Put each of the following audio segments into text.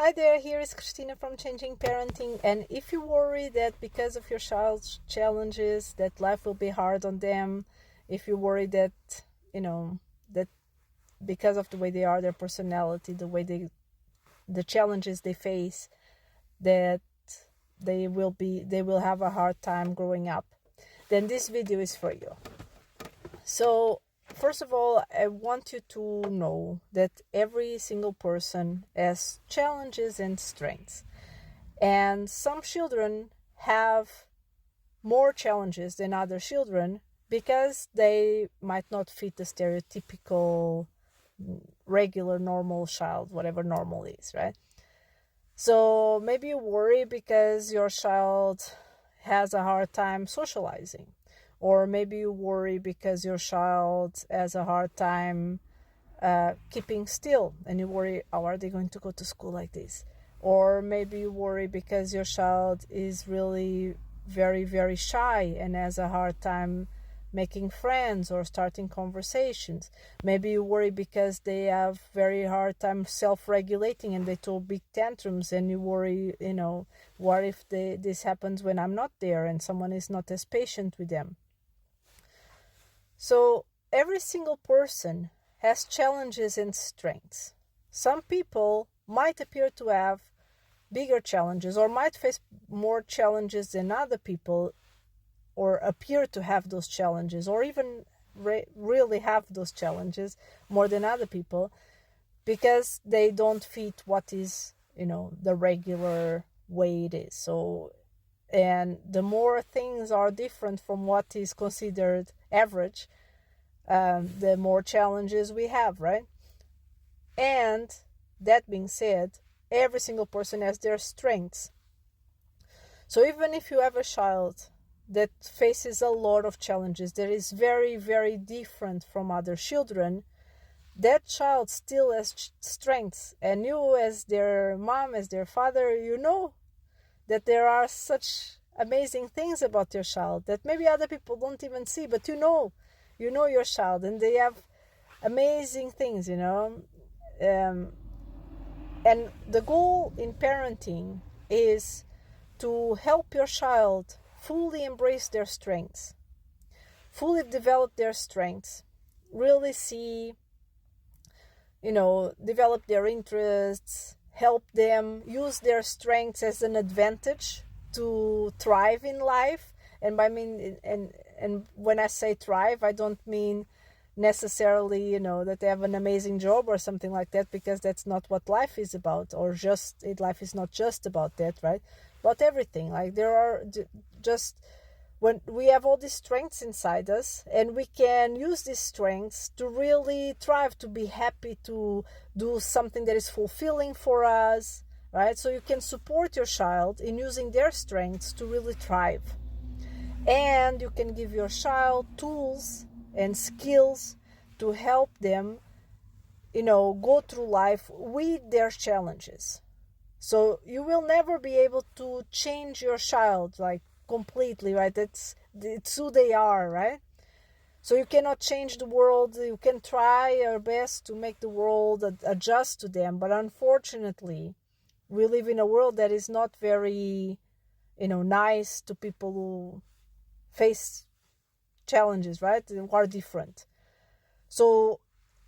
Hi there, here is Christina from Changing Parenting. And if you worry that because of your child's challenges that life will be hard on them, if you worry that, that because of the way they are, their personality, the challenges they face, that they will have a hard time growing up, then this video is for you. So first of all, I want you to know that every single person has challenges and strengths. And some children have more challenges than other children because they might not fit the stereotypical regular normal child, whatever normal is, right? So maybe you worry because your child has a hard time socializing. Or maybe you worry because your child has a hard time keeping still, and you worry, how are they going to go to school like this? Or maybe you worry because your child is really very, very shy and has a hard time making friends or starting conversations. Maybe you worry because they have very hard time self-regulating and they throw big tantrums, and you worry, what if this happens when I'm not there and someone is not as patient with them? So every single person has challenges and strengths. Some people might appear to have bigger challenges or might face more challenges than other people, or appear to have those challenges, or even really have those challenges more than other people, because they don't fit what is, the regular way it is. So, and the more things are different from what is considered average, the more challenges we have, right? And that being said, every single person has their strengths. So even if you have a child that faces a lot of challenges, that is very, very different from other children, that child still has strengths. And you, as their mom, as their father, you know that there are such amazing things about your child that maybe other people don't even see, but you know your child, and they have amazing things, and the goal in parenting is to help your child fully embrace their strengths, fully develop their strengths, really see, develop their interests, help them use their strengths as an advantage to thrive in life. And and when I say thrive, I don't mean necessarily, that they have an amazing job or something like that, because that's not what life is about, or life is not just about that, right? But everything, like there are just, when we have all these strengths inside us, and we can use these strengths to really thrive, to be happy, to do something that is fulfilling for us, right? So you can support your child in using their strengths to really thrive. And you can give your child tools and skills to help them, go through life with their challenges. So you will never be able to change your child like completely, right? It's who they are, right? So you cannot change the world. You can try your best to make the world adjust to them, but unfortunately, we live in a world that is not very, nice to people who face challenges, right? Who are different. So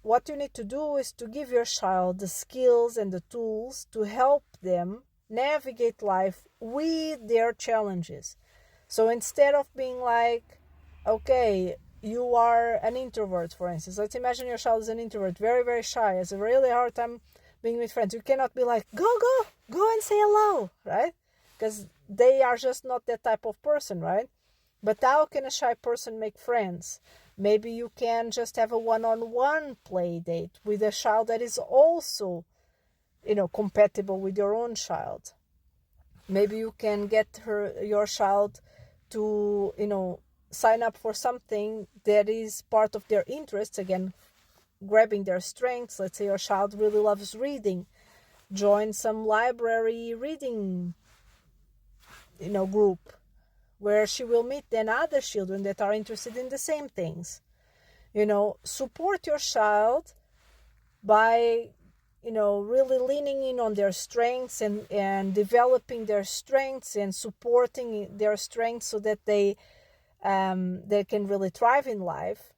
what you need to do is to give your child the skills and the tools to help them navigate life with their challenges. So instead of being like, okay, you are an introvert, for instance. Let's imagine your child is an introvert, very, very shy, has a really hard time being with friends. You cannot be like, go and say hello, right? Because they are just not that type of person, right? But how can a shy person make friends? Maybe you can just have a one-on-one play date with a child that is also, compatible with your own child. Maybe you can get your child to, sign up for something that is part of their interests. Again, grabbing their strengths. Let's say your child really loves reading. Join some library reading, group, where she will meet then other children that are interested in the same things. Support your child by, really leaning in on their strengths and developing their strengths and supporting their strengths so that they can really thrive in life,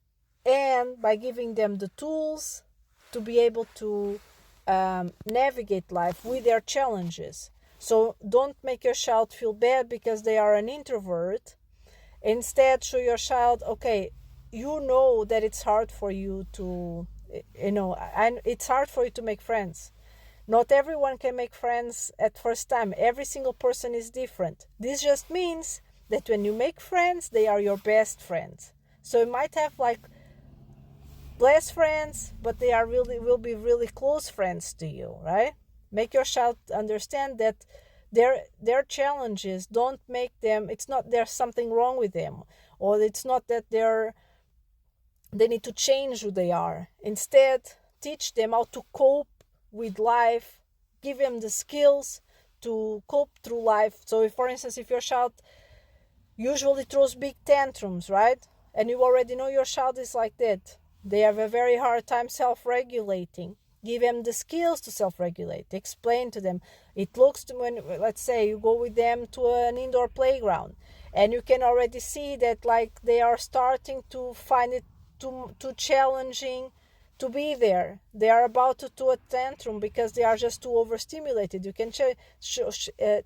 and by giving them the tools to be able to navigate life with their challenges. So don't make your child feel bad because they are an introvert. Instead, show your child, okay, you know that it's hard for you to, and it's hard for you to make friends. Not everyone can make friends at first time. Every single person is different. This just means that when you make friends, they are your best friends. So you might have like less friends, but they will be really close friends to you, right? Make your child understand that their challenges don't make them, it's not there's something wrong with them, or it's not that they need to change who they are. Instead, teach them how to cope with life, give them the skills to cope through life. So if, for instance, if your child usually throws big tantrums, right? And you already know your child is like that. They have a very hard time self-regulating. Give them the skills to self-regulate. Explain to them. It looks to when, let's say, you go with them to an indoor playground, and you can already see that like they are starting to find it too challenging to be there. They are about to throw a tantrum because they are just too overstimulated. You can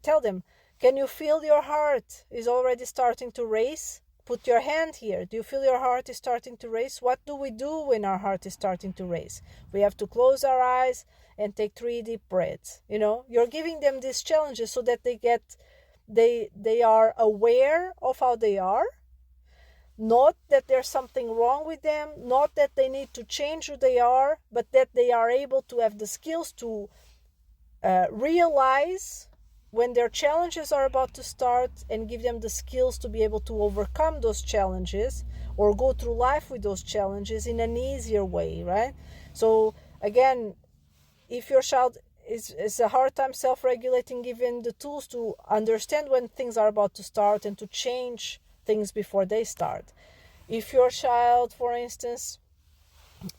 tell them, can you feel your heart is already starting to race? Put your hand here. Do you feel your heart is starting to race? What do we do when our heart is starting to race? We have to close our eyes and take 3 deep breaths. You're giving them these challenges so that they are aware of how they are. Not that there's something wrong with them, not that they need to change who they are, but that they are able to have the skills to realize when their challenges are about to start, and give them the skills to be able to overcome those challenges or go through life with those challenges in an easier way, right? So again, if your child is a hard time self-regulating, give them the tools to understand when things are about to start and to change things before they start. If your child, for instance,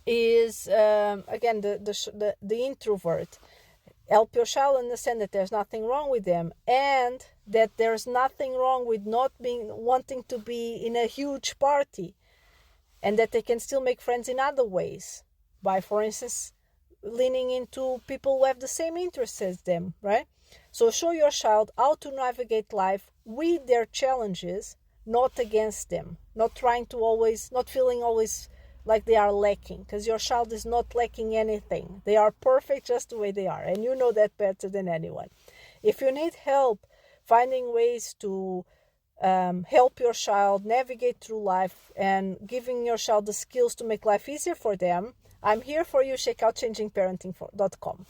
is again the introvert, help your child understand that there's nothing wrong with them, and that there's nothing wrong with not wanting to be in a huge party, and that they can still make friends in other ways by, for instance, leaning into people who have the same interests as them, right? So show your child how to navigate life with their challenges, not against them, not feeling always like they are lacking, because your child is not lacking anything. They are perfect just the way they are, and you know that better than anyone. If you need help finding ways to help your child navigate through life and giving your child the skills to make life easier for them, I'm here for you. Check out changingparenting.com.